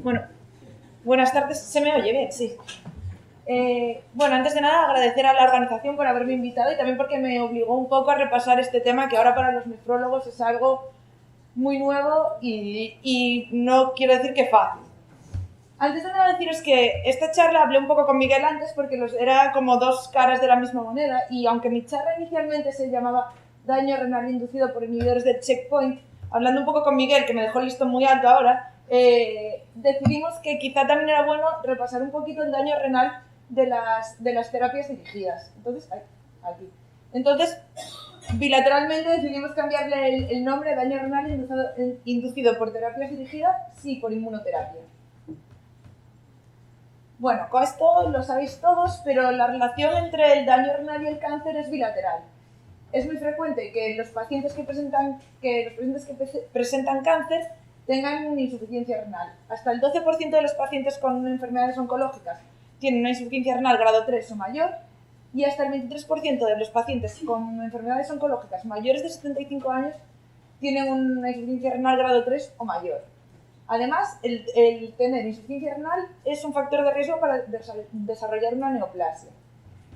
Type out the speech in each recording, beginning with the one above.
Bueno, buenas tardes. ¿Se me oye bien? Sí. Bueno, antes de nada agradecer a la organización por haberme invitado y también porque me obligó un poco a repasar este tema que ahora para los nefrólogos es algo muy nuevo y no quiero decir que fácil. Antes de nada deciros que esta charla hablé un poco con Miguel antes porque era como dos caras de la misma moneda y aunque mi charla inicialmente se llamaba daño renal inducido por inhibidores del checkpoint, hablando un poco con Miguel, que me dejó el listón muy alto ahora, decidimos que quizá también era bueno repasar un poquito el daño renal de las terapias dirigidas. Entonces, bilateralmente decidimos cambiarle el nombre a daño renal inducido por terapias dirigidas, sí, por inmunoterapia. Bueno, con esto lo sabéis todos, pero la relación entre el daño renal y el cáncer es bilateral. Es muy frecuente que los pacientes que presentan cáncer tengan una insuficiencia renal. Hasta el 12% de los pacientes con enfermedades oncológicas tienen una insuficiencia renal grado 3 o mayor, y hasta el 23% de los pacientes con enfermedades oncológicas mayores de 75 años tienen una insuficiencia renal grado 3 o mayor. Además, el tener insuficiencia renal es un factor de riesgo para desarrollar una neoplasia.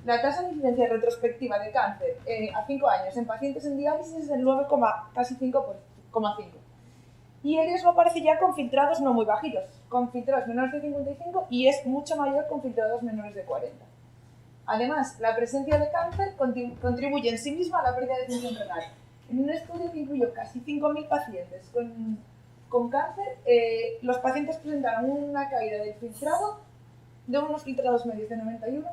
La tasa de incidencia retrospectiva de cáncer a 5 años en pacientes en diálisis es del 9,5%. Y el riesgo aparece ya con filtrados no muy bajitos, con filtrados menores de 55 y es mucho mayor con filtrados menores de 40. Además, la presencia de cáncer contribuye en sí misma a la pérdida de función renal. En un estudio que incluyó casi 5.000 pacientes con cáncer, los pacientes presentaron una caída del filtrado de unos filtrados medios de 91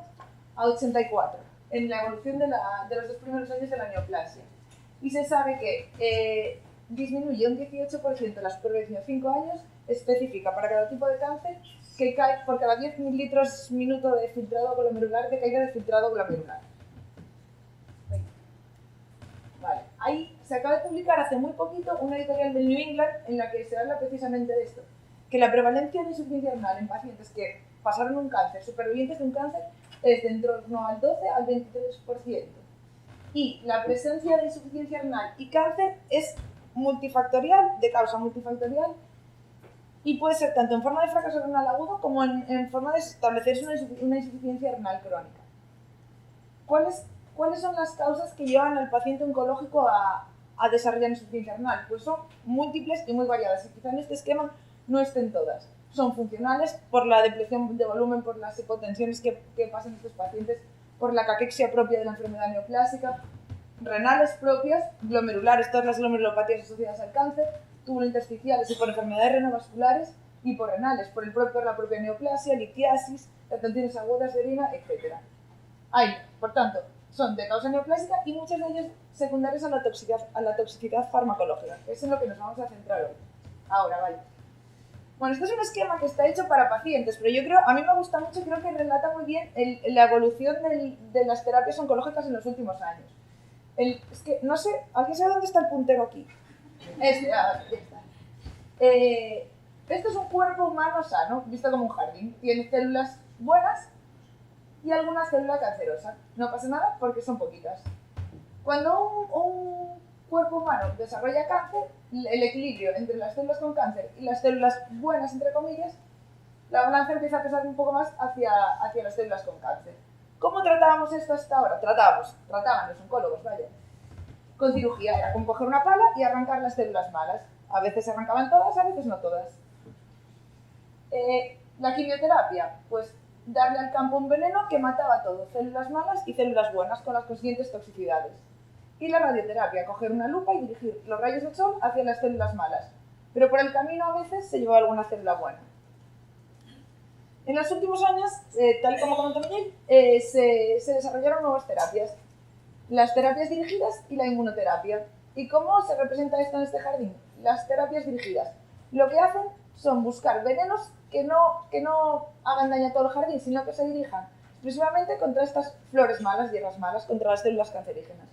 a 84 en la evolución de los 2 primeros años de la neoplasia. Y se sabe que disminuye un 18% la supervivencia a 5 años específica para cada tipo de cáncer, que cae por cada 10 mililitros minuto de filtrado glomerular de caída de filtrado glomerular. Vale. Ahí se acaba de publicar hace muy poquito una editorial del New England en la que se habla precisamente de esto, que la prevalencia de insuficiencia renal en pacientes que pasaron un cáncer, supervivientes de un cáncer, es de en torno al 12 al 23%. Y la presencia de insuficiencia renal y cáncer es multifactorial, de causa multifactorial, y puede ser tanto en forma de fracaso renal agudo como en forma de establecerse una insuficiencia renal crónica. ¿Cuáles son las causas que llevan al paciente oncológico a desarrollar insuficiencia renal? Pues son múltiples y muy variadas, y quizá en este esquema no estén todas. Son funcionales por la depleción de volumen, por las hipotensiones que pasan estos pacientes, por la caquexia propia de la enfermedad neoplásica, renales propias, glomerulares, todas las glomerulopatías asociadas al cáncer, tubulointersticiales y por enfermedades renovasculares, hiporrenales, por la propia neoplasia, litiasis, retenciones agudas de orina, etc. Por tanto, son de causa neoplásica y muchas de ellas secundarias a la toxicidad farmacológica, que es en lo que nos vamos a centrar hoy. Ahora, vale. Bueno, este es un esquema que está hecho para pacientes, pero a mí me gusta mucho y creo que relata muy bien la evolución de las terapias oncológicas en los últimos años. Es que, no sé, ¿alguien sabe dónde está el puntero aquí? Ya está. Esto es un cuerpo humano sano, visto como un jardín. Tiene células buenas y alguna célula cancerosa. No pasa nada porque son poquitas. Cuando un cuerpo humano desarrolla cáncer, el equilibrio entre las células con cáncer y las células buenas, entre comillas, la balanza empieza a pesar un poco más hacia las células con cáncer. ¿Cómo tratábamos esto hasta ahora? Trataban los oncólogos, vaya. Con cirugía, era con coger una pala y arrancar las células malas. A veces se arrancaban todas, a veces no todas. La quimioterapia, pues darle al campo un veneno que mataba todo, células malas y células buenas, con las consiguientes toxicidades. Y la radioterapia, coger una lupa y dirigir los rayos del sol hacia las células malas. Pero por el camino a veces se llevaba alguna célula buena. En los últimos años, tal y como comentó Miguel, se desarrollaron nuevas terapias. Las terapias dirigidas y la inmunoterapia. ¿Y cómo se representa esto en este jardín? Las terapias dirigidas lo que hacen son buscar venenos que no hagan daño a todo el jardín, sino que se dirijan exclusivamente contra estas flores malas, hierbas malas, contra las células cancerígenas.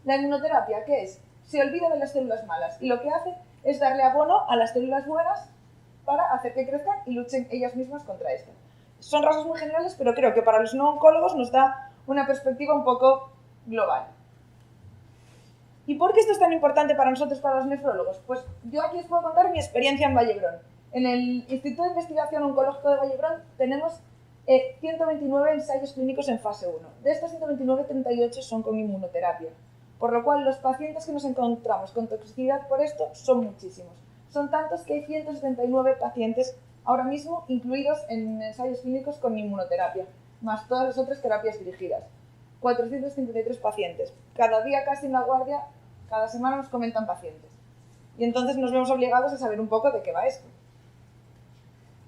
La inmunoterapia, ¿qué es? Se olvida de las células malas y lo que hace es darle abono a las células buenas para hacer que crezcan y luchen ellas mismas contra esto. Son rasgos muy generales, pero creo que para los no oncólogos nos da una perspectiva un poco global. ¿Y por qué esto es tan importante para nosotros, para los nefrólogos? Pues yo aquí os puedo contar mi experiencia en Vallebrón. En el Instituto de Investigación Oncológico de Vallebrón tenemos 129 ensayos clínicos en fase 1. De estos 129, 38 son con inmunoterapia. Por lo cual, los pacientes que nos encontramos con toxicidad por esto son muchísimos. Son tantos que hay 179 pacientes ahora mismo incluidos en ensayos clínicos con inmunoterapia, más todas las otras terapias dirigidas. 453 pacientes. Cada día casi en la guardia, cada semana nos comentan pacientes. Y entonces nos vemos obligados a saber un poco de qué va esto.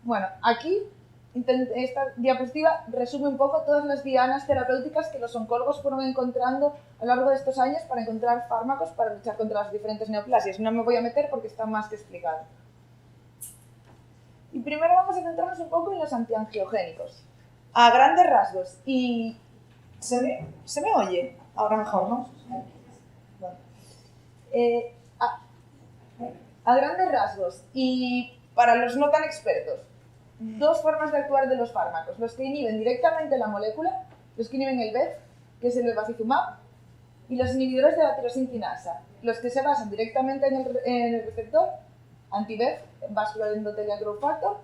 Bueno, aquí esta diapositiva resume un poco todas las dianas terapéuticas que los oncólogos fueron encontrando a lo largo de estos años para encontrar fármacos para luchar contra las diferentes neoplasias. No me voy a meter porque está más que explicado. Y primero vamos a centrarnos un poco en los antiangiogénicos. A grandes rasgos. Y ¿se me oye? Ahora mejor, ¿no? Bueno. A grandes rasgos y para los no tan expertos, dos formas de actuar de los fármacos: los que inhiben directamente la molécula, los que inhiben el BEF, que es el bevacizumab, y los inhibidores de la tirosinquinasa, los que se basan directamente en el receptor, anti-BEF, vascular endothelial growth factor,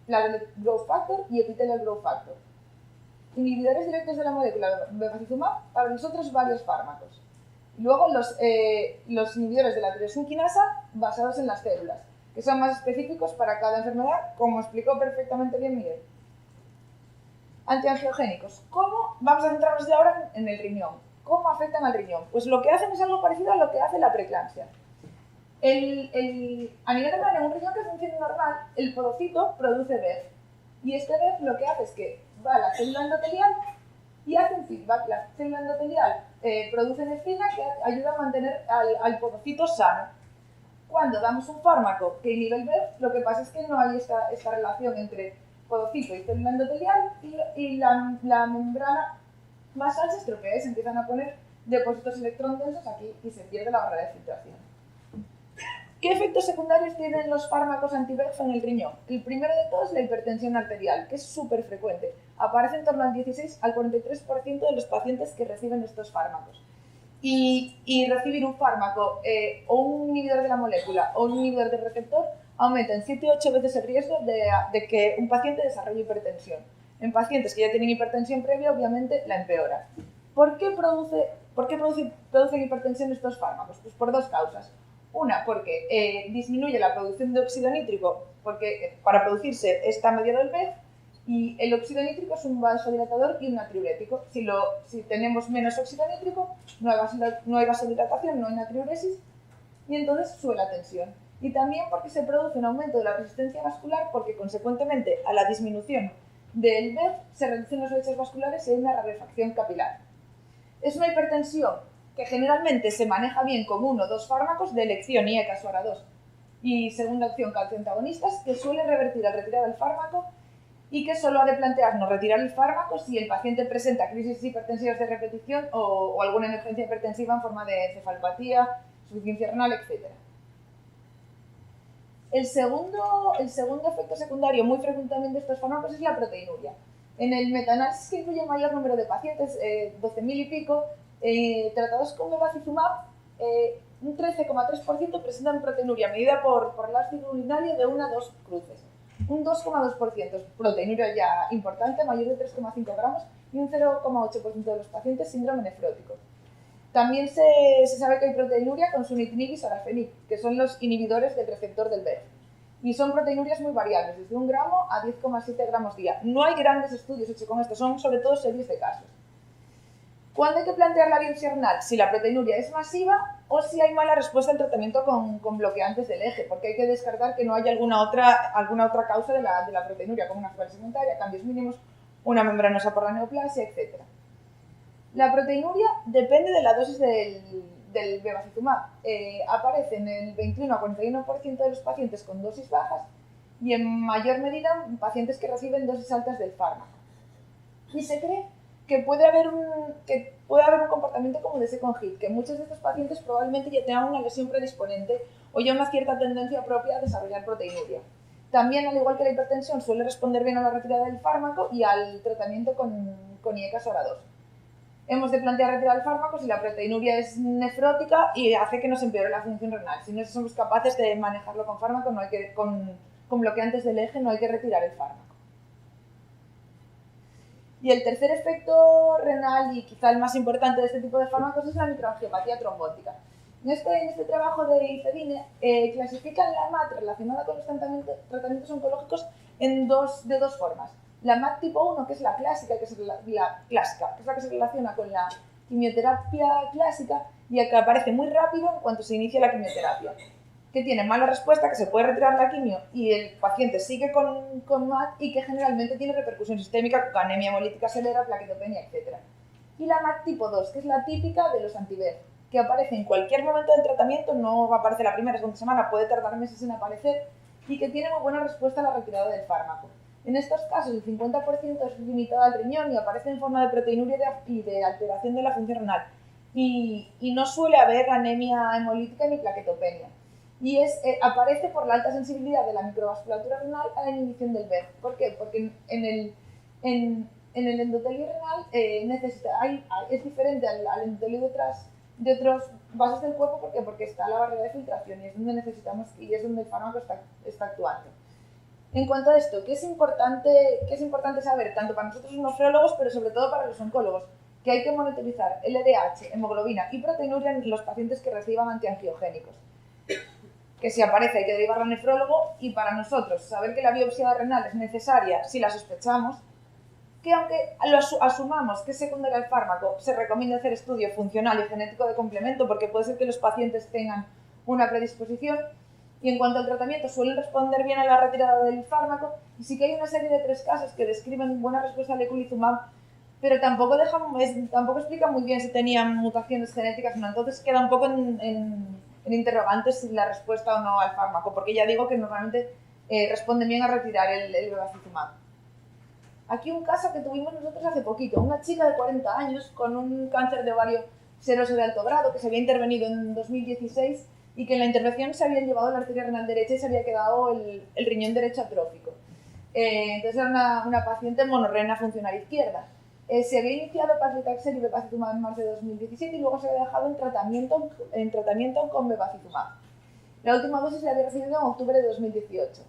platelet growth factor y epithelial growth factor. Inhibidores directos de la molécula bevacizumab para los otros varios fármacos. Y luego los inhibidores de la tirosinquinasa basados en las células, que son más específicos para cada enfermedad, como explicó perfectamente bien Miguel. Antiangiogénicos. ¿Cómo? Vamos a centrarnos ya ahora en el riñón. ¿Cómo afectan al riñón? Pues lo que hacen es algo parecido a lo que hace la preeclampsia. A nivel normal, en un riñón que funciona normal, el podocito produce BEF. Y este BEF lo que hace es que va a la célula endotelial y hace un feedback. La célula endotelial produce nefrina que ayuda a mantener al podocito sano. Cuando damos un fármaco que inhibe el BEF, lo que pasa es que no hay esta relación entre podocito y célula endotelial y la membrana basal se estropea y se empiezan a poner depósitos electrondensos aquí y se pierde la barrera de filtración. ¿Qué efectos secundarios tienen los fármacos anti-BEF en el riñón? El primero de todos es la hipertensión arterial, que es súper frecuente. Aparece en torno al 16 al 43% de los pacientes que reciben estos fármacos. Y recibir un fármaco o un inhibidor de la molécula o un inhibidor del receptor aumenta en 7 u 8 veces el riesgo de que un paciente desarrolle hipertensión. En pacientes que ya tienen hipertensión previa, obviamente la empeora. ¿Por qué producen hipertensión estos fármacos? Pues por dos causas. Una, porque disminuye la producción de óxido nítrico, porque para producirse está mediado el BEF, y el óxido nítrico es un vasodilatador y un natriurético. Si tenemos menos óxido nítrico, no hay vasodilatación, no hay natriuresis, y entonces sube la tensión. Y también porque se produce un aumento de la resistencia vascular, porque consecuentemente a la disminución del BEF se reducen los lechos vasculares y hay una rarefacción capilar. Es una hipertensión que generalmente se maneja bien con uno o dos fármacos de elección, IECAS o ARA2. Y segunda opción, calcioantagonistas, que suelen revertir al retirar el fármaco y que solo ha de plantearnos retirar el fármaco si el paciente presenta crisis hipertensivas de repetición o alguna emergencia hipertensiva en forma de encefalopatía, insuficiencia renal, etc. El segundo efecto secundario muy frecuentemente de estos fármacos es la proteinuria. En el metaanálisis que incluye el mayor número de pacientes, 12.000 y pico, tratados con bevacizumab, un 13,3% presentan proteinuria medida por el ácido urinario de 1 a 2 cruces. Un 2,2% es proteinuria ya importante, mayor de 3,5 gramos, y un 0,8% de los pacientes síndrome nefrótico. También se sabe que hay proteinuria con sunitinib y sorafenib, que son los inhibidores del receptor del BEF. Y son proteinurias muy variables, desde 1 gramo a 10,7 gramos día. No hay grandes estudios hechos con esto, son sobre todo series de casos. ¿Cuándo hay que plantear la biopsia renal? Si la proteinuria es masiva o si hay mala respuesta al tratamiento con bloqueantes del eje, porque hay que descartar que no haya alguna otra causa de la proteinuria, como una falla segmentaria, cambios mínimos, una membranosa por la neoplasia, etc. La proteinuria depende de la dosis del bevacizumab. Aparece en el 21 a 41% de los pacientes con dosis bajas y en mayor medida en pacientes que reciben dosis altas del fármaco. Y se cree que puede haber un comportamiento como de second hit, que muchos de estos pacientes probablemente ya tengan una lesión predisponente o ya una cierta tendencia propia a desarrollar proteinuria. También, al igual que la hipertensión, suele responder bien a la retirada del fármaco y al tratamiento con IECAS o ARA2. hemos de plantear retirar el fármaco si la proteinuria es nefrótica y hace que nos empeore la función renal. Si no somos capaces de manejarlo con fármaco, no hay que, con bloqueantes del eje, no hay que retirar el fármaco. Y el tercer efecto renal, y quizá el más importante de este tipo de fármacos, es la microangiopatía trombótica. En este trabajo de Ifedine clasifican la MAT relacionada con los tratamientos oncológicos de dos formas. La MAT tipo 1, que es la clásica, que es la que se relaciona con la quimioterapia clásica y que aparece muy rápido en cuanto se inicia la quimioterapia, que tiene mala respuesta, que se puede retirar la quimio y el paciente sigue con MAT y que generalmente tiene repercusión sistémica con anemia hemolítica severa, plaquetopenia, etc. Y la MAT tipo 2, que es la típica de los anti-VEGF, que aparece en cualquier momento del tratamiento, no aparece la primera o segunda semana, puede tardar meses en aparecer y que tiene muy buena respuesta a la retirada del fármaco. En estos casos, el 50% es limitado al riñón y aparece en forma de proteinuria y de alteración de la función renal. Y no suele haber anemia hemolítica ni plaquetopenia. Y aparece por la alta sensibilidad de la microvasculatura renal a la inhibición del VEGF. ¿Por qué? Porque en el endotelio renal es diferente al endotelio de otros vasos del cuerpo. ¿Por qué? Porque está la barrera de filtración y es donde necesitamos y es donde el fármaco está actuando. En cuanto a esto, ¿qué es importante saber tanto para nosotros los nefrólogos, pero sobre todo para los oncólogos? Que hay que monitorizar LDH, hemoglobina y proteinuria en los pacientes que reciban antiangiogénicos. Que si aparece hay que derivarlo al nefrólogo, y para nosotros saber que la biopsia renal es necesaria si la sospechamos, que aunque asumamos que es secundaria al fármaco, se recomienda hacer estudio funcional y genético de complemento porque puede ser que los pacientes tengan una predisposición. Y en cuanto al tratamiento, suelen responder bien a la retirada del fármaco, y sí que hay una serie de 3 casos que describen buena respuesta al eculizumab, pero tampoco explican muy bien si tenían mutaciones genéticas o no, entonces queda un poco en interrogantes si la respuesta o no al fármaco, porque ya digo que normalmente responden bien a retirar el bevacizumab. Aquí un caso que tuvimos nosotros hace poquito, una chica de 40 años con un cáncer de ovario seroso de alto grado que se había intervenido en 2016 y que en la intervención se habían llevado la arteria renal derecha y se había quedado el riñón derecho atrófico. Entonces era una paciente monorrena funcional izquierda. Se había iniciado paclitaxel y bevacizumab en marzo de 2017 y luego se había dejado en tratamiento con bevacizumab. La última dosis la había recibido en octubre de 2018.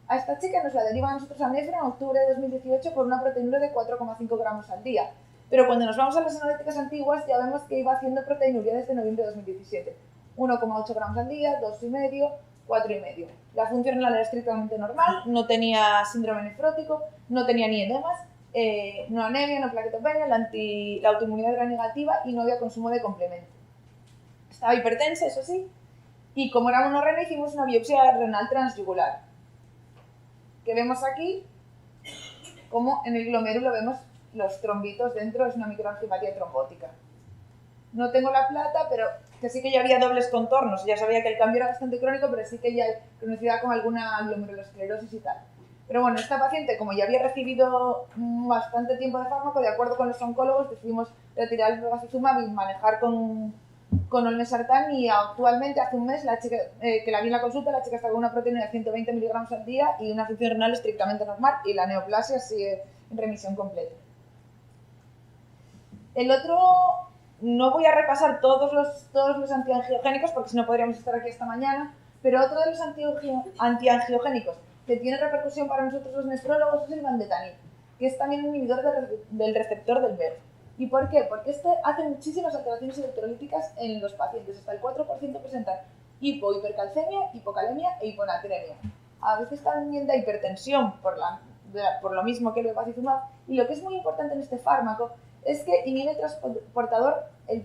A esta chica nos la derivan nosotros a Nefra en octubre de 2018 por una proteinuria de 4,5 gramos al día. Pero cuando nos vamos a las analíticas antiguas ya vemos que iba haciendo proteinuria desde noviembre de 2017. 1,8 gramos al día, 2,5, 4,5. La función renal era estrictamente normal, no tenía síndrome nefrótico, no tenía ni edemas, no anemia, no plaquetopenia, la autoinmunidad era negativa y no había consumo de complemento. Estaba hipertensa, eso sí, y como era monorrena hicimos una biopsia renal transyugular. Que vemos aquí, como en el glomérulo vemos los trombitos dentro, es una microangiopatía trombótica. No tengo la plata, pero que sí que ya había dobles contornos, ya sabía que el cambio era bastante crónico, pero sí que ya hay cronicidad con alguna glomerulosclerosis y tal. Pero bueno, esta paciente, como ya había recibido bastante tiempo de fármaco, de acuerdo con los oncólogos, decidimos retirar el bevacizumab y manejar con olmesartán, y actualmente, hace un mes, la chica, que la vi en la consulta, la chica está con una proteína de 120 miligramos al día y una función renal estrictamente normal, y la neoplasia sigue en remisión completa. El otro, no voy a repasar todos los antiangiogénicos porque si no podríamos estar aquí esta mañana, pero otro de los antiangiogénicos que tiene repercusión para nosotros los nefrólogos es el vandetanib, que es también un inhibidor del receptor del VEGF. ¿Y por qué? Porque este hace muchísimas alteraciones electrolíticas en los pacientes. Hasta el 4% presentan hipercalcemia, hipocalemia e hiponatremia. A veces también da hipertensión por lo mismo que el bevacizumab. Y lo que es muy importante en este fármaco es que inhibe el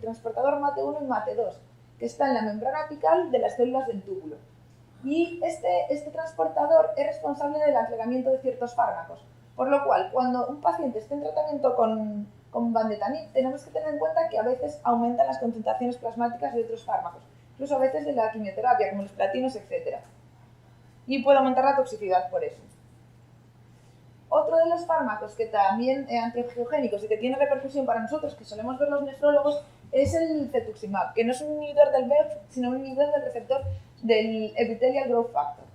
transportador MAT1 y MAT2, que está en la membrana apical de las células del túbulo. Y este transportador es responsable del aclaramiento de ciertos fármacos. Por lo cual, cuando un paciente esté en tratamiento con vandetanib, tenemos que tener en cuenta que a veces aumentan las concentraciones plasmáticas de otros fármacos, incluso a veces de la quimioterapia, como los platinos, etc. Y puede aumentar la toxicidad por eso. Otro de los fármacos que también antiangiogénicos y que tiene repercusión para nosotros, que solemos ver los nefrólogos, es el cetuximab, que no es un inhibidor del VEGF, sino un inhibidor del receptor del Epithelial Growth Factor.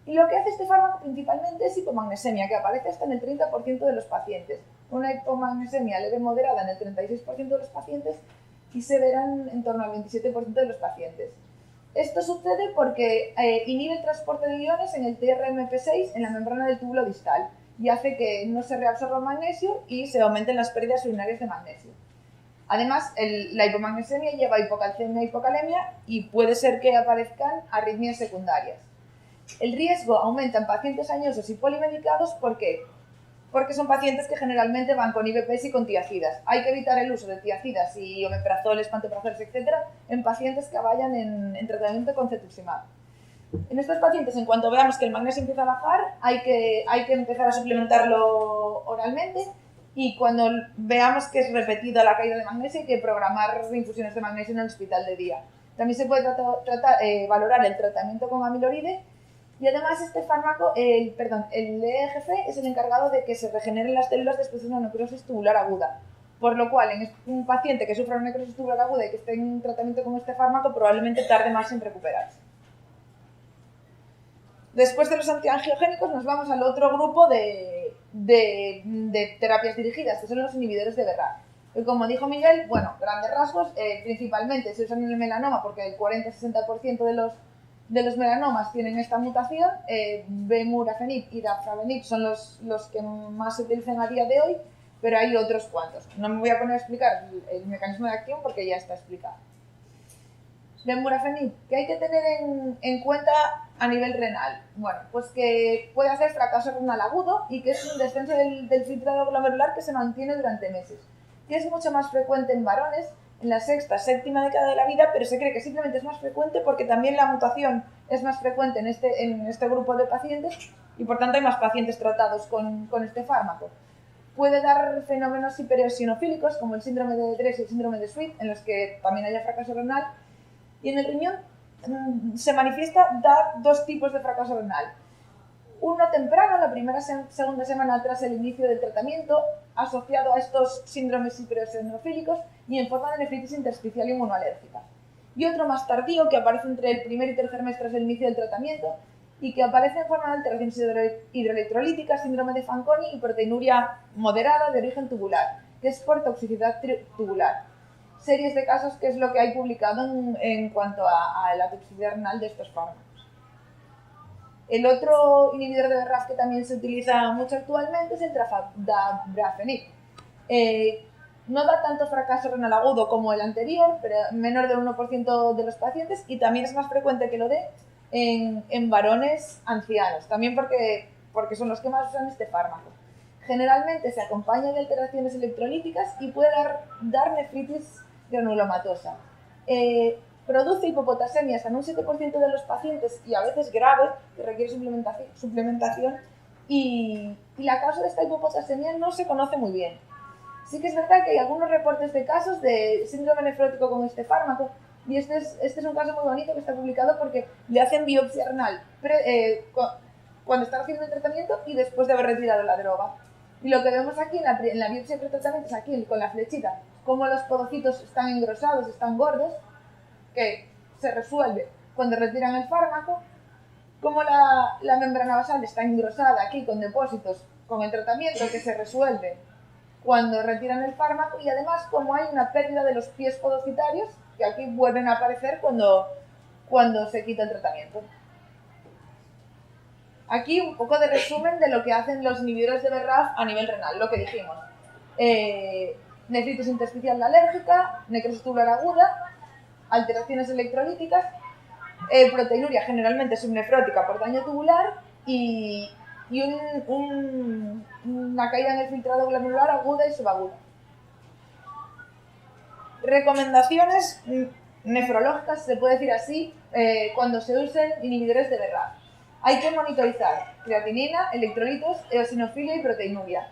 Y lo que hace este fármaco principalmente es hipomagnesemia, que aparece hasta en el 30% de los pacientes. una hipomagnesemia leve moderada en el 36% de los pacientes y severa en torno al 27% de los pacientes. Esto sucede porque inhibe el transporte de iones en el TRMP6 en la membrana del túbulo distal y hace que no se reabsorba magnesio y se aumenten las pérdidas urinarias de magnesio. Además, la hipomagnesemia lleva a hipocalcemia e hipocalemia y puede ser que aparezcan arritmias secundarias. El riesgo aumenta en pacientes añosos y polimedicados, ¿por qué? Porque son pacientes que generalmente van con IVPs y con tiazidas. Hay que evitar el uso de tiazidas y omeprazoles, pantoprazoles, etc. en pacientes que vayan en tratamiento con cetuximab. En estos pacientes, en cuanto veamos que el magnesio empieza a bajar, hay que empezar a suplementarlo oralmente, y cuando veamos que es repetida la caída de magnesio, hay que programar infusiones de magnesio en el hospital de día. También se puede valorar el tratamiento con amiloride, y además este fármaco, el EGF, es el encargado de que se regeneren las células después de una necrosis tubular aguda. Por lo cual, en un paciente que sufra una necrosis tubular aguda y que esté en tratamiento con este fármaco, probablemente tarde más en recuperarse. Después de los antiangiogénicos nos vamos al otro grupo de terapias dirigidas, que son los inhibidores de BRAF. Como dijo Miguel, bueno, grandes rasgos, principalmente se usan en el melanoma porque el 40-60% de los melanomas tienen esta mutación. Vemurafenib y dafravenib son los que más se utilizan a día de hoy, pero hay otros cuantos. No me voy a poner a explicar el mecanismo de acción porque ya está explicado. Vemurafenib, ¿qué hay que tener en cuenta a nivel renal? Bueno, pues que puede hacer fracaso renal agudo y que es un descenso del filtrado glomerular que se mantiene durante meses, que es mucho más frecuente en varones en la sexta, séptima década de la vida, pero se cree que simplemente es más frecuente porque también la mutación es más frecuente en este grupo de pacientes y por tanto hay más pacientes tratados con este fármaco. Puede dar fenómenos hipereosinofílicos como el síndrome de Dress y el síndrome de Sweet, en los que también haya fracaso renal. Y en el riñón se da dos tipos de fracaso renal. Uno temprano, la primera segunda semana tras el inicio del tratamiento, asociado a estos síndromes hipereosinofílicos y en forma de nefritis intersticial inmunoalérgica. Y otro más tardío, que aparece entre el primer y tercer mes tras el inicio del tratamiento y que aparece en forma de alteraciones hidroelectrolíticas, síndrome de Fanconi y proteinuria moderada de origen tubular, que es por toxicidad tubular. Series de casos que es lo que hay publicado en cuanto a la toxicidad renal de estos fármacos. El otro inhibidor de BRAF que también se utiliza mucho actualmente es el dabrafenib. No da tanto fracaso renal agudo como el anterior, pero menor del 1% de los pacientes, y también es más frecuente que lo dé en varones ancianos, también porque son los que más usan este fármaco. Generalmente se acompaña de alteraciones electrolíticas y puede dar nefritis granulomatosa. Produce hipopotasemia hasta en un 7% de los pacientes y a veces grave, que requiere suplementación, y la causa de esta hipopotasemia no se conoce muy bien. Sí que es verdad que hay algunos reportes de casos de síndrome nefrótico con este fármaco, y este es un caso muy bonito que está publicado porque le hacen biopsia renal cuando están haciendo el tratamiento y después de haber retirado la droga. Y lo que vemos aquí en la biopsia pretratamiento es aquí con la flechita, cómo los podocitos están engrosados, están gordos, que se resuelve cuando retiran el fármaco, como la membrana basal está engrosada aquí con depósitos con el tratamiento, que se resuelve cuando retiran el fármaco, y además como hay una pérdida de los pies podocitarios que aquí vuelven a aparecer cuando se quita el tratamiento. Aquí un poco de resumen de lo que hacen los inhibidores de BRAF a nivel renal, lo que dijimos. Nefritis intersticial alérgica, necrosis tubular aguda, alteraciones electrolíticas, proteinuria generalmente subnefrótica por daño tubular y una caída en el filtrado glomerular aguda y subaguda. Recomendaciones nefrológicas, se puede decir así, cuando se usen inhibidores de BRAF. Hay que monitorizar creatinina, electrolitos, eosinofilia y proteinuria.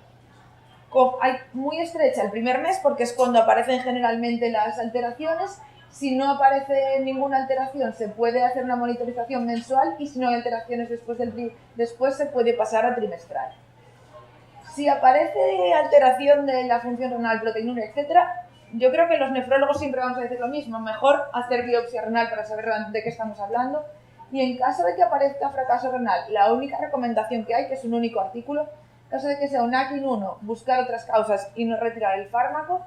Hay muy estrecha el primer mes porque es cuando aparecen generalmente las alteraciones. Si no aparece ninguna alteración, se puede hacer una monitorización mensual, y si no hay alteraciones después se puede pasar a trimestral. Si aparece alteración de la función renal, proteinuria, etc., yo creo que los nefrólogos siempre vamos a decir lo mismo: mejor hacer biopsia renal para saber de qué estamos hablando. Y en caso de que aparezca fracaso renal, la única recomendación que hay, que es un único artículo, En caso de que sea un AKIN1, buscar otras causas y no retirar el fármaco.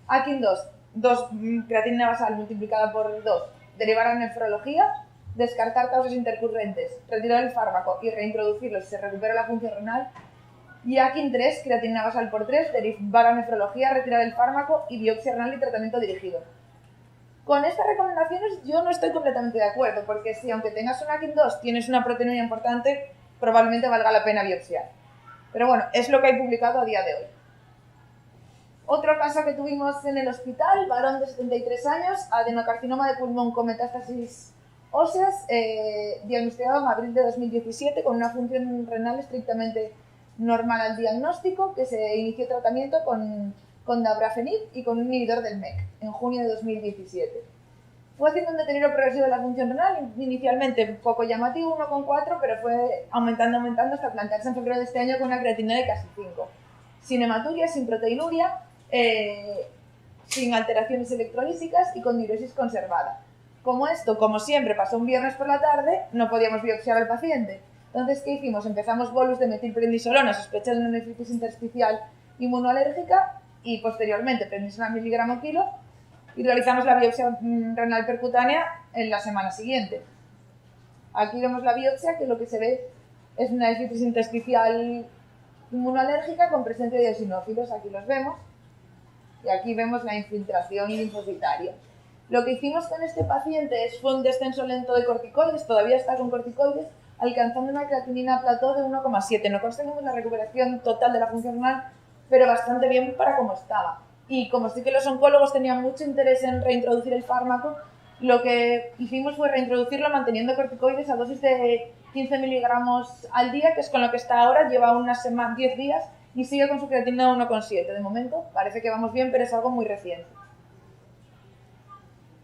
AKIN2, creatinina basal multiplicada por 2, derivar a nefrología, descartar causas intercurrentes, retirar el fármaco y reintroducirlo si se recupera la función renal. Y AKIN3, creatinina basal por 3, derivar a nefrología, retirar el fármaco y biopsia renal y tratamiento dirigido. Con estas recomendaciones yo no estoy completamente de acuerdo, porque si aunque tengas un AKIN2 tienes una proteinuria importante, probablemente valga la pena biopsiar. Pero bueno, es lo que hay publicado a día de hoy. Otro caso que tuvimos en el hospital, varón de 73 años, adenocarcinoma de pulmón con metástasis óseas, diagnosticado en abril de 2017 con una función renal estrictamente normal al diagnóstico, que se inició tratamiento con dabrafenib y con un inhibidor del MEK en junio de 2017. Fue haciendo un deterioro progresivo de la función renal, inicialmente poco llamativo, 1,4, pero fue aumentando hasta plantearse en febrero de este año con una creatinina de casi 5. Sin hematuria, sin proteinuria, sin alteraciones electrolíticas y con diuresis conservada. Como siempre, pasó un viernes por la tarde, no podíamos biopsiar al paciente. Entonces, ¿qué hicimos? Empezamos bolus de metilprednisolona sospechando de una nefritis intersticial inmunoalérgica y posteriormente prednisona miligramo kilo y realizamos la biopsia renal percutánea en la semana siguiente. Aquí vemos la biopsia, que lo que se ve es una nefritis intersticial inmunoalérgica con presencia de eosinófilos, aquí los vemos, y aquí vemos la infiltración linfocitaria. Lo que hicimos con este paciente fue un descenso lento de corticoides, todavía está con corticoides, alcanzando una creatinina plató de 1,7. No conseguimos la recuperación total de la función renal, pero bastante bien para cómo estaba. Y como sí que los oncólogos tenían mucho interés en reintroducir el fármaco, lo que hicimos fue reintroducirlo manteniendo corticoides a dosis de 15 miligramos al día, que es con lo que está ahora, lleva 10 días y sigue con su creatinina de 1,7. De momento parece que vamos bien, pero es algo muy reciente.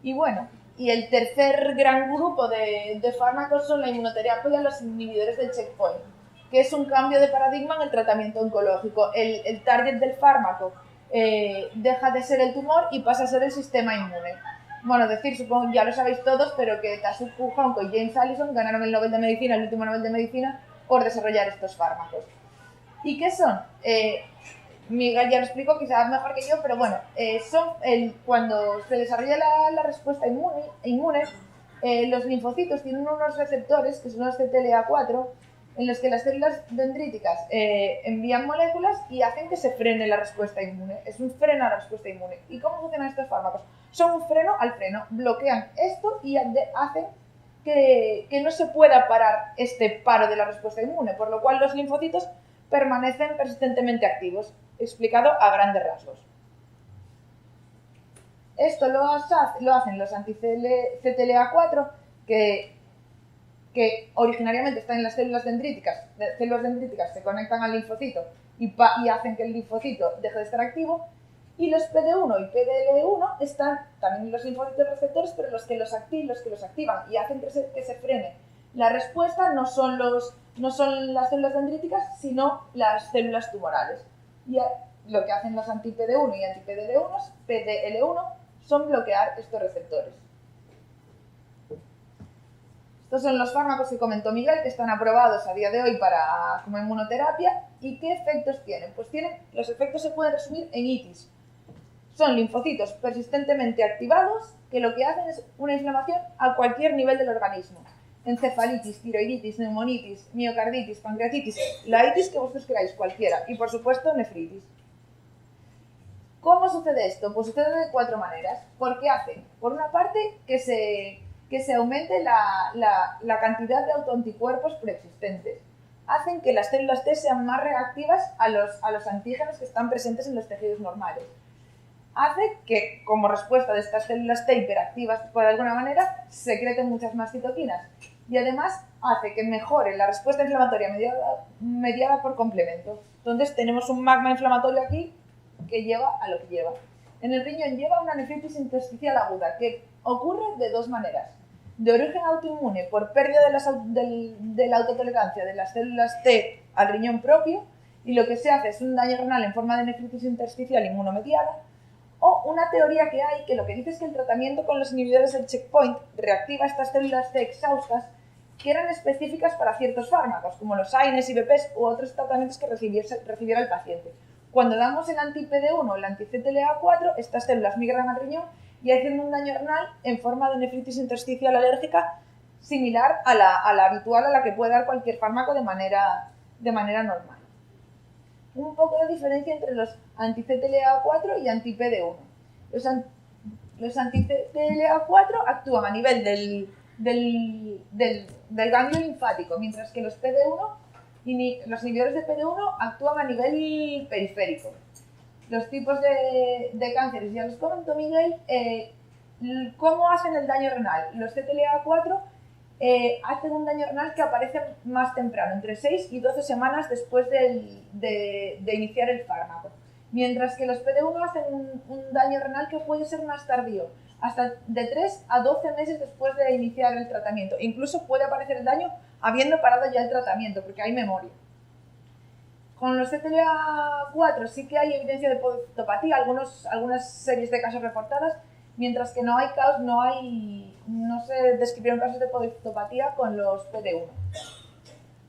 Y bueno, y el tercer gran grupo de fármacos son la inmunoterapia y los inhibidores del checkpoint, que es un cambio de paradigma en el tratamiento oncológico. El target del fármaco deja de ser el tumor y pasa a ser el sistema inmune. Bueno, supongo ya lo sabéis todos, pero que Tasuku Honko y James Allison ganaron el Nobel de Medicina, el último Nobel de Medicina, por desarrollar estos fármacos. ¿Y qué son? Miguel ya lo explicó quizás mejor que yo, pero bueno, cuando se desarrolla la respuesta inmune, los linfocitos tienen unos receptores, que son los CTLA4, en los que las células dendríticas envían moléculas y hacen que se frene la respuesta inmune. Es un freno a la respuesta inmune. ¿Y cómo funcionan estos fármacos? Son un freno al freno, bloquean esto y hacen que no se pueda parar este paro de la respuesta inmune, por lo cual los linfocitos permanecen persistentemente activos, explicado a grandes rasgos. Esto lo hacen los anti-CTLA4, que originariamente están en las células dendríticas. Las células dendríticas se conectan al linfocito y hacen que el linfocito deje de estar activo. Y los PD1 y PDL1 están también en los linfocitos receptores, pero los que los activan y hacen que se frene la respuesta no son las células dendríticas, sino las células tumorales. Y lo que hacen los anti-PD1 y anti-PDL1 son bloquear estos receptores. Estos son los fármacos que comentó Miguel, que están aprobados a día de hoy como inmunoterapia. ¿Y qué efectos tienen? Pues los efectos se pueden resumir en itis. Son linfocitos persistentemente activados que lo que hacen es una inflamación a cualquier nivel del organismo. Encefalitis, tiroiditis, neumonitis, miocarditis, pancreatitis, la itis que vosotros queráis, cualquiera. Y por supuesto, nefritis. ¿Cómo sucede esto? Pues sucede de 4 maneras. ¿Por qué hacen? Por una parte, que se aumente la cantidad de autoanticuerpos preexistentes. Hacen que las células T sean más reactivas a los antígenos que están presentes en los tejidos normales. Hace que, como respuesta de estas células T hiperactivas, por alguna manera, secreten muchas más citoquinas. Y además hace que mejore la respuesta inflamatoria mediada por complemento. Entonces tenemos un magma inflamatorio aquí que lleva a lo que lleva. En el riñón lleva una nefritis intersticial aguda que ocurre de 2 maneras. De origen autoinmune por pérdida de la autotolerancia de las células T al riñón propio, y lo que se hace es un daño renal en forma de nefritis intersticial inmunomediada. O una teoría que hay que lo que dice es que el tratamiento con los inhibidores del checkpoint reactiva estas células T exhaustas que eran específicas para ciertos fármacos, como los AINES, IVPs u otros tratamientos que recibiera el paciente. Cuando damos el anti-PD1 o el anti-CTLA4, estas células migran al riñón y hacen un daño renal en forma de nefritis intersticial alérgica similar a la habitual, a la que puede dar cualquier fármaco de manera normal. Un poco de diferencia entre los anti-CTLA4 y anti-PD1. Los anti-CTLA4 actúan a nivel del ganglio linfático, mientras que los los inhibidores de PD1 actúan a nivel periférico. Los tipos de cánceres, ya los comentó Miguel. ¿Cómo hacen el daño renal? Los CTLA4 hacen un daño renal que aparece más temprano, entre 6 y 12 semanas después de iniciar el fármaco. Mientras que los PD1 hacen un daño renal que puede ser más tardío, hasta de 3 a 12 meses después de iniciar el tratamiento. Incluso puede aparecer el daño habiendo parado ya el tratamiento, porque hay memoria. Con los CTLA4 sí que hay evidencia de podocitopatía, algunas series de casos reportadas, mientras que no se describieron casos de podocitopatía con los PD1.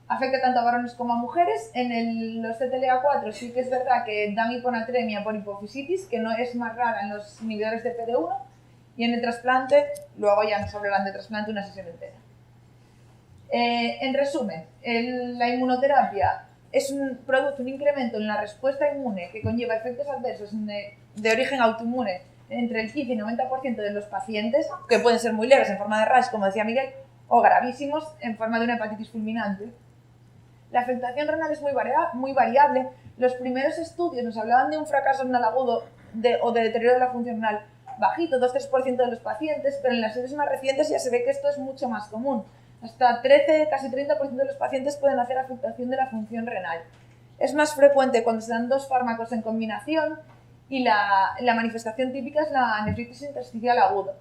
Afecta tanto a varones como a mujeres. Los CTLA4 sí que es verdad que dan hiponatremia por hipofisitis, que no es más rara en los inhibidores de PD1, y en el trasplante, luego ya nos hablarán de trasplante una sesión entera. En resumen, la inmunoterapia produce un incremento en la respuesta inmune que conlleva efectos adversos de origen autoinmune entre el 15 y 90% de los pacientes, que pueden ser muy leves en forma de rash, como decía Miguel, o gravísimos en forma de una hepatitis fulminante. La afectación renal es muy variable. Los primeros estudios nos hablaban de un fracaso renal agudo o de deterioro de la función renal bajito, 2-3% de los pacientes, pero en las series más recientes ya se ve que esto es mucho más común. Hasta 13, casi 30% de los pacientes pueden hacer afectación de la función renal. Es más frecuente cuando se dan dos fármacos en combinación y la manifestación típica es la nefritis intersticial aguda.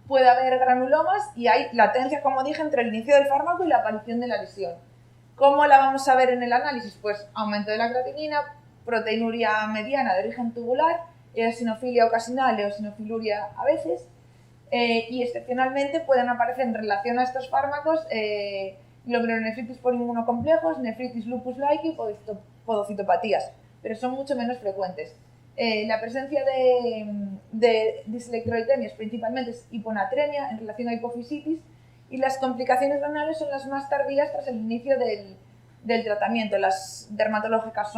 Puede haber granulomas y hay latencia, como dije, entre el inicio del fármaco y la aparición de la lesión. ¿Cómo la vamos a ver en el análisis? Pues aumento de la creatinina, proteinuria mediana de origen tubular, eosinofilia ocasional, eosinofiluria a veces, y excepcionalmente pueden aparecer en relación a estos fármacos glomerulonefritis por inmunocomplejos, nefritis lupus-like y podocitopatías, pero son mucho menos frecuentes. La presencia de diselectroitemias principalmente es hiponatremia en relación a hipofisitis, y las complicaciones renales son las más tardías tras el inicio del tratamiento. Las dermatológicas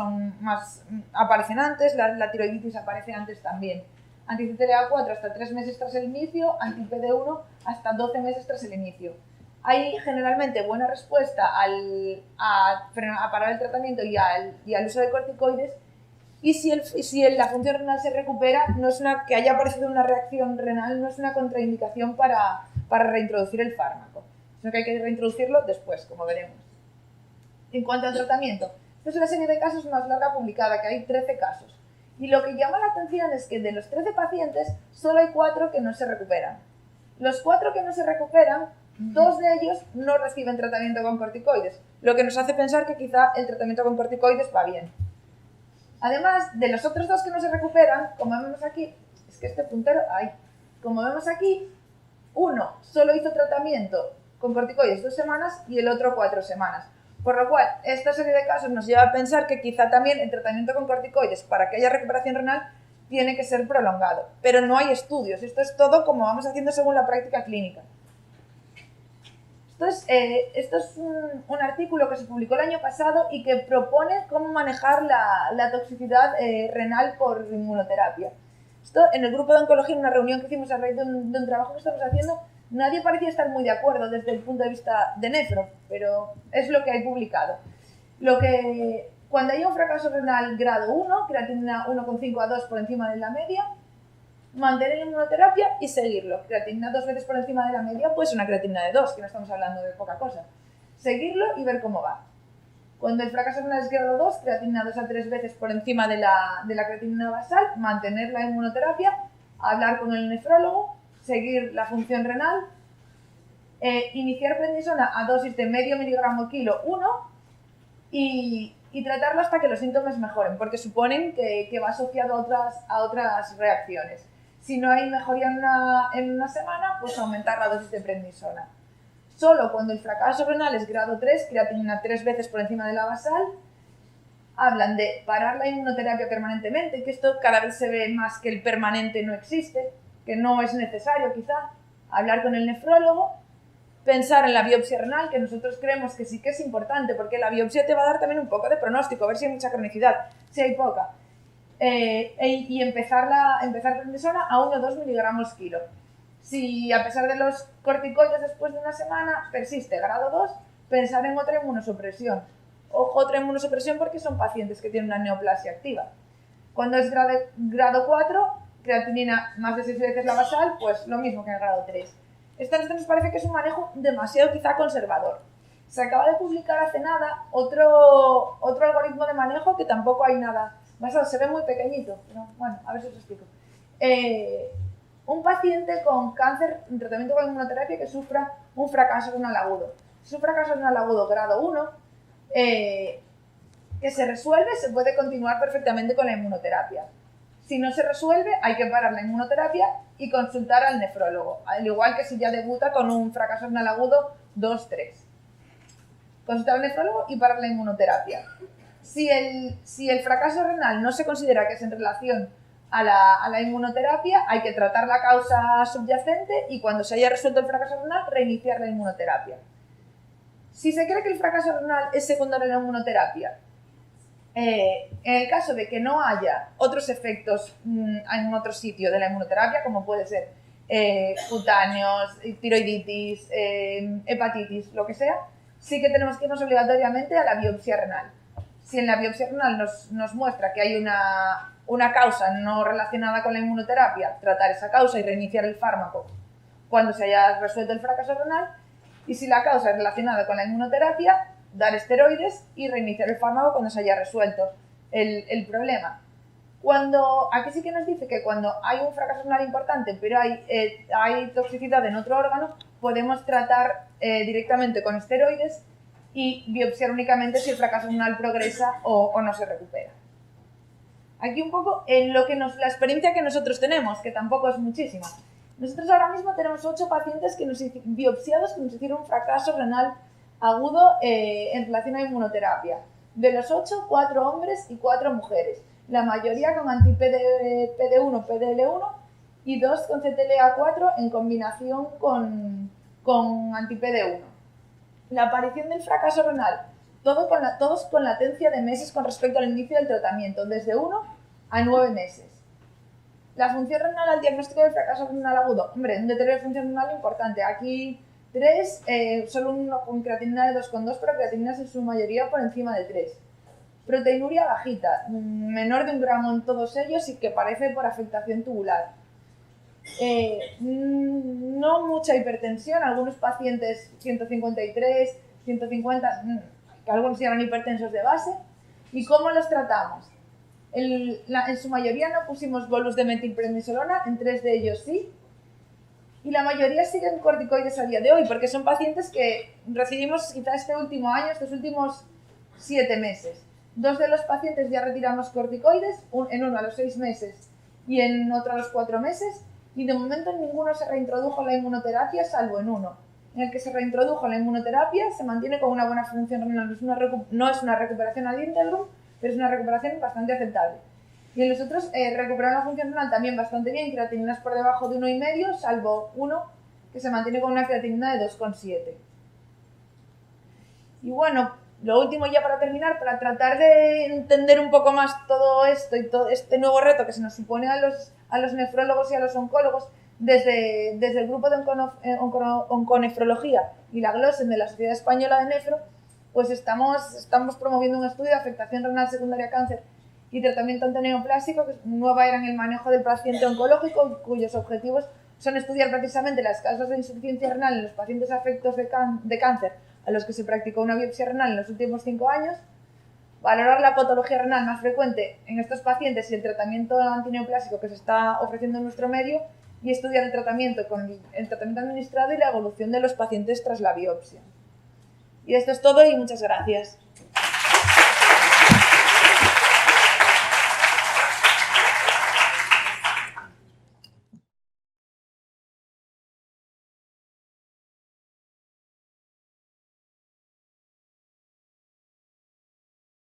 aparecen antes, la tiroiditis aparece antes también. Anti-CTLA4 hasta 3 meses tras el inicio, anti-PD1 hasta 12 meses tras el inicio. Hay generalmente buena respuesta a parar el tratamiento y al uso de corticoides, y si la función renal se recupera, no es que haya aparecido una reacción renal, no es una contraindicación para reintroducir el fármaco, sino que hay que reintroducirlo después, como veremos. En cuanto al tratamiento, esta es una serie de casos más larga publicada, que hay 13 casos. Y lo que llama la atención es que de los 13 pacientes, solo hay 4 que no se recuperan. Los 4 que no se recuperan, 2 de ellos no reciben tratamiento con corticoides, lo que nos hace pensar que quizá el tratamiento con corticoides va bien. Además, de los otros 2 que no se recuperan, como vemos aquí, es que este puntero, como vemos aquí, uno solo hizo tratamiento con corticoides 2 semanas y el otro 4 semanas. Por lo cual, esta serie de casos nos lleva a pensar que quizá también el tratamiento con corticoides para que haya recuperación renal tiene que ser prolongado. Pero no hay estudios, esto es todo como vamos haciendo según la práctica clínica. Esto es un artículo que se publicó el año pasado y que propone cómo manejar la toxicidad renal por inmunoterapia. Esto en el grupo de oncología, en una reunión que hicimos a raíz de un trabajo que estamos haciendo, nadie parecía estar muy de acuerdo desde el punto de vista de nefro, pero es lo que hay publicado. Cuando hay un fracaso renal grado 1, creatinina 1,5 a 2 por encima de la media, mantener la inmunoterapia y seguirlo. Creatinina 2 veces por encima de la media, pues una creatinina de 2, que no estamos hablando de poca cosa. Seguirlo y ver cómo va. Cuando el fracaso renal es grado 2, creatinina 2 a 3 veces por encima de la creatinina basal, mantener la inmunoterapia, hablar con el nefrólogo, seguir la función renal, iniciar prednisona a dosis de medio miligramo kilo 1 y tratarlo hasta que los síntomas mejoren, porque suponen que va asociado a otras reacciones. Si no hay mejoría en una semana, pues aumentar la dosis de prednisona. solo cuando el fracaso renal es grado 3, creatinina 3 veces por encima de la basal. Hablan de parar la inmunoterapia permanentemente, que esto cada vez se ve más que el permanente no existe, que no es necesario quizá. Hablar con el nefrólogo, pensar en la biopsia renal, que nosotros creemos que sí que es importante, porque la biopsia te va a dar también un poco de pronóstico, a ver si hay mucha cronicidad, si hay poca. Y empezar prednisona a 1 o 2 miligramos kilo. Si a pesar de los corticoides después de una semana persiste grado 2, pensar en otra inmunosupresión. Ojo, otra inmunosupresión porque son pacientes que tienen una neoplasia activa. Cuando es grado 4, creatinina más de 6 veces la basal, pues lo mismo que en el grado 3. Esto nos parece que es un manejo demasiado quizá conservador. Se acaba de publicar hace nada otro algoritmo de manejo que tampoco hay nada basado, se ve muy pequeñito, pero bueno, a ver si os explico. Un paciente con cáncer en tratamiento con inmunoterapia que sufra un fracaso renal agudo. Si es un fracaso renal agudo grado 1, que se resuelve, se puede continuar perfectamente con la inmunoterapia. Si no se resuelve, hay que parar la inmunoterapia y consultar al nefrólogo, al igual que si ya debuta con un fracaso renal agudo 2-3. Consultar al nefrólogo y parar la inmunoterapia. Si el fracaso renal no se considera que es en relación a la inmunoterapia, hay que tratar la causa subyacente y cuando se haya resuelto el fracaso renal, reiniciar la inmunoterapia. Si se cree que el fracaso renal es secundario a la inmunoterapia, en el caso de que no haya otros efectos en otro sitio de la inmunoterapia, como puede ser cutáneos, tiroiditis, hepatitis, lo que sea, sí que tenemos que irnos obligatoriamente a la biopsia renal. Si en la biopsia renal nos muestra que hay una causa no relacionada con la inmunoterapia, tratar esa causa y reiniciar el fármaco cuando se haya resuelto el fracaso renal. Y si la causa es relacionada con la inmunoterapia, dar esteroides y reiniciar el fármaco cuando se haya resuelto el problema. Aquí sí que nos dice que cuando hay un fracaso renal importante, pero hay toxicidad en otro órgano, podemos tratar directamente con esteroides y biopsiar únicamente si el fracaso renal progresa o no se recupera. Aquí un poco la experiencia que nosotros tenemos, que tampoco es muchísima. Nosotros ahora mismo tenemos 8 pacientes biopsiados que nos hicieron un fracaso renal agudo en relación a inmunoterapia. De los 8, 4 hombres y 4 mujeres. La mayoría con anti-PD1, PDL1 y 2 con CTLA4 en combinación con anti-PD1. La aparición del fracaso renal, todos con latencia de meses con respecto al inicio del tratamiento, desde 1 a 9 meses. La función renal al diagnóstico del fracaso renal agudo. Hombre, un deterioro de función renal importante. Aquí 3, solo uno con creatinina de 2,2, pero creatininas en su mayoría por encima de 3. Proteinuria bajita, menor de 1 gramo en todos ellos y que parece por afectación tubular. No mucha hipertensión, algunos pacientes 153, 150, que algunos eran hipertensos de base. ¿Y cómo los tratamos? En su mayoría no pusimos bolus de metilprednisolona, en 3 de ellos sí. Y la mayoría siguen corticoides a día de hoy, porque son pacientes que recibimos quizá este último año, estos últimos 7 meses. 2 de los pacientes ya retiramos corticoides, en uno a los 6 meses y en otro a los 4 meses, y de momento en ninguno se reintrodujo la inmunoterapia, salvo en uno. En el que se reintrodujo la inmunoterapia, se mantiene con una buena función renal, no es una recuperación ad integrum, pero es una recuperación bastante aceptable. Y en los otros recuperaron la función renal también bastante bien, creatininas por debajo de 1,5, salvo uno que se mantiene con una creatinina de 2,7. Y bueno, lo último ya para terminar, para tratar de entender un poco más todo esto y todo este nuevo reto que se nos supone a los nefrólogos y a los oncólogos, desde el grupo de onconefrología y la Glosen de la Sociedad Española de Nefro, pues estamos promoviendo un estudio de afectación renal secundaria a cáncer y tratamiento antineoplásico, que es nueva era en el manejo del paciente oncológico, cuyos objetivos son estudiar precisamente las causas de insuficiencia renal en los pacientes afectos de cáncer a los que se practicó una biopsia renal en los últimos 5 años, valorar la patología renal más frecuente en estos pacientes y el tratamiento antineoplásico que se está ofreciendo en nuestro medio, y estudiar el tratamiento administrado y la evolución de los pacientes tras la biopsia. Y esto es todo y muchas gracias.